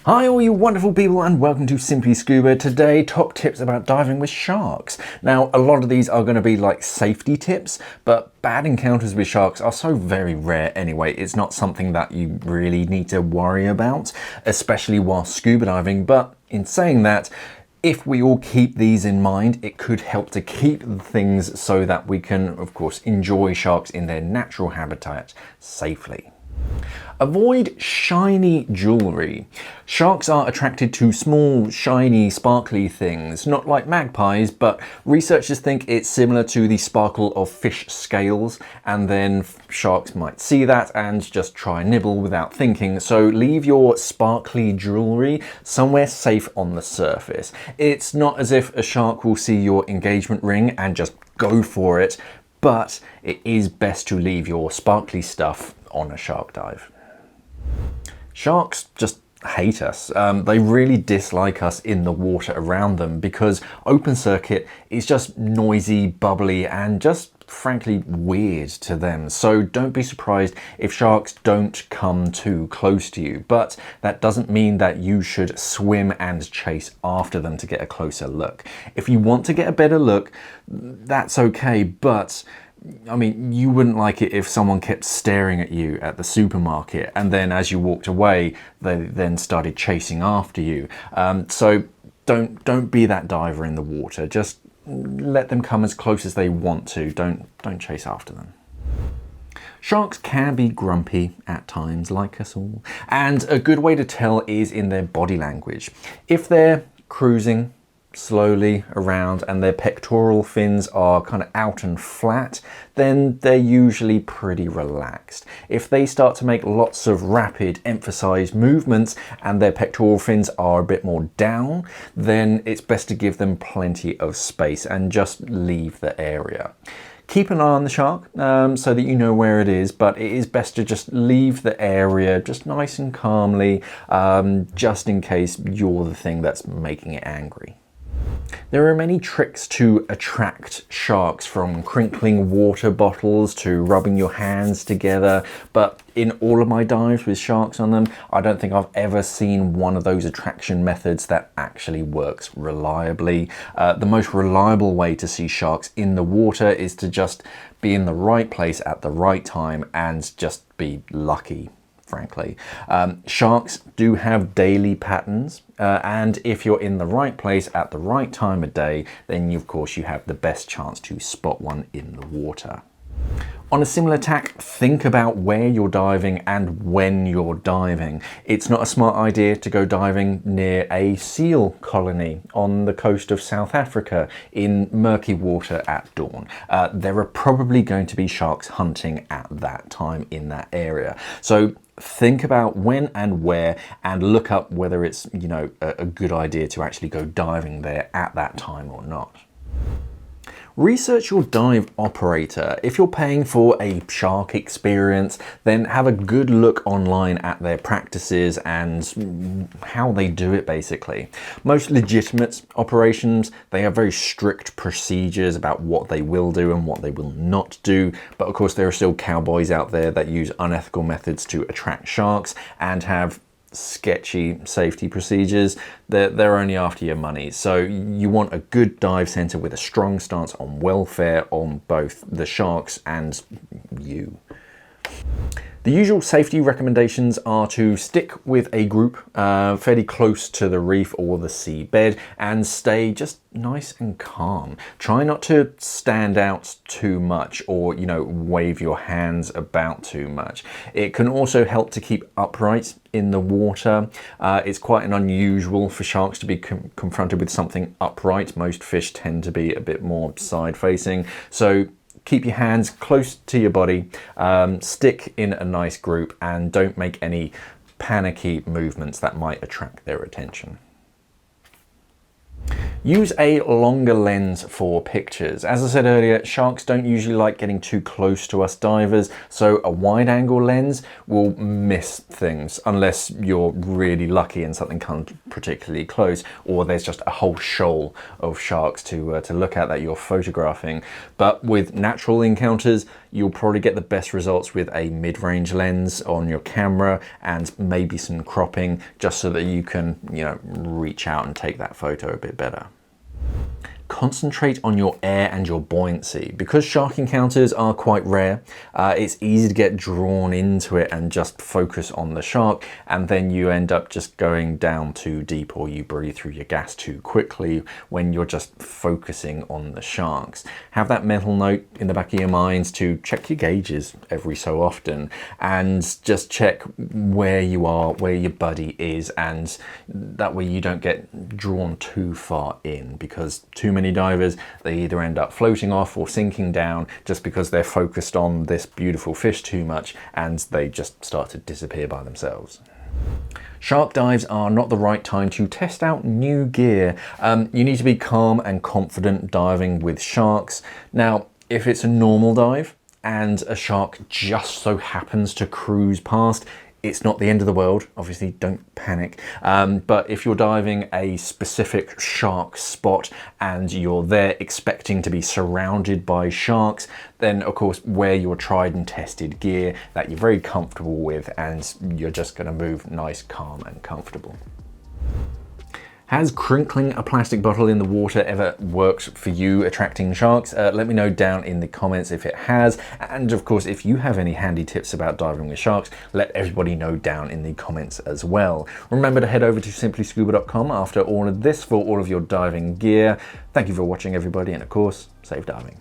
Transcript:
Hi all you wonderful people and welcome to Simply Scuba. Today, top tips about diving with sharks. Now, a lot of these are going to be like safety tips, but bad encounters with sharks are so very rare anyway. It's not something that you really need to worry about, especially while scuba diving. But in saying that, if we all keep these in mind, it could help to keep things so that we can, of course, enjoy sharks in their natural habitat safely. Avoid shiny jewelry. Sharks are attracted to small, shiny, sparkly things, not like magpies, but researchers think it's similar to the sparkle of fish scales, and then sharks might see that and just try and nibble without thinking. So leave your sparkly jewelry somewhere safe on the surface. It's not as if a shark will see your engagement ring and just go for it, but it is best to leave your sparkly stuff on a shark dive. Sharks just hate us. They really dislike us in the water around them because open circuit is just noisy, bubbly, and just frankly weird to them. So don't be surprised if sharks don't come too close to you, but that doesn't mean that you should swim and chase after them to get a closer look. If you want to get a better look, that's okay, but I mean, you wouldn't like it if someone kept staring at you at the supermarket and then as you walked away, they then started chasing after you. So don't be that diver in the water. Just let them come as close as they want to. Don't chase after them. Sharks can be grumpy at times, like us all. And a good way to tell is in their body language. If they're cruising slowly around and their pectoral fins are kind of out and flat, then they're usually pretty relaxed. If they start to make lots of rapid emphasized movements and their pectoral fins are a bit more down, then it's best to give them plenty of space and just leave the area. Keep an eye on the shark so that you know where it is, but it is best to just leave the area just nice and calmly, just in case you're the thing that's making it angry. There are many tricks to attract sharks, from crinkling water bottles to rubbing your hands together, but in all of my dives with sharks on them, I don't think I've ever seen one of those attraction methods that actually works reliably. The most reliable way to see sharks in the water is to just be in the right place at the right time and just be lucky. Frankly. Sharks do have daily patterns, and if you're in the right place at the right time of day, then of course you have the best chance to spot one in the water. On a similar tack, think about where you're diving and when you're diving. It's not a smart idea to go diving near a seal colony on the coast of South Africa in murky water at dawn. There are probably going to be sharks hunting at that time in that area. So think about when and where and look up whether it's, a good idea to actually go diving there at that time or not. Research your dive operator. If you're paying for a shark experience, then have a good look online at their practices and how they do it basically. Most legitimate operations, they have very strict procedures about what they will do and what they will not do. But of course, there are still cowboys out there that use unethical methods to attract sharks and have sketchy safety procedures. They're only after your money. So you want a good dive center with a strong stance on welfare on both the sharks and you. The usual safety recommendations are to stick with a group fairly close to the reef or the seabed and stay just nice and calm. Try not to stand out too much or, wave your hands about too much. It can also help to keep upright in the water. It's quite unusual for sharks to be confronted with something upright. Most fish tend to be a bit more side facing. So keep your hands close to your body, stick in a nice group, and don't make any panicky movements that might attract their attention. Use a longer lens for pictures. As I said earlier, sharks don't usually like getting too close to us divers, so a wide angle lens will miss things unless you're really lucky and something comes particularly close, or there's just a whole shoal of sharks to look at that you're photographing. But with natural encounters, you'll probably get the best results with a mid-range lens on your camera and maybe some cropping, just so that you can, you know, reach out and take that photo a bit better. Concentrate on your air and your buoyancy. Because shark encounters are quite rare, it's easy to get drawn into it and just focus on the shark, and then you end up just going down too deep, or you breathe through your gas too quickly when you're just focusing on the sharks. Have that mental note in the back of your mind to check your gauges every so often and just check where you are, where your buddy is, and that way you don't get drawn too far in, because too many divers, they either end up floating off or sinking down just because they're focused on this beautiful fish too much, and they just start to disappear by themselves. Shark dives are not the right time to test out new gear. You need to be calm and confident diving with sharks. Now, if it's a normal dive and a shark just so happens to cruise past, it's not the end of the world. Obviously, don't panic. But if you're diving a specific shark spot and you're there expecting to be surrounded by sharks, then of course wear your tried and tested gear that you're very comfortable with, and you're just gonna move nice, calm and comfortable. Has crinkling a plastic bottle in the water ever worked for you attracting sharks? Let me know down in the comments if it has. And of course, if you have any handy tips about diving with sharks, let everybody know down in the comments as well. Remember to head over to simplyscuba.com after all of this for all of your diving gear. Thank you for watching, everybody, and of course, safe diving.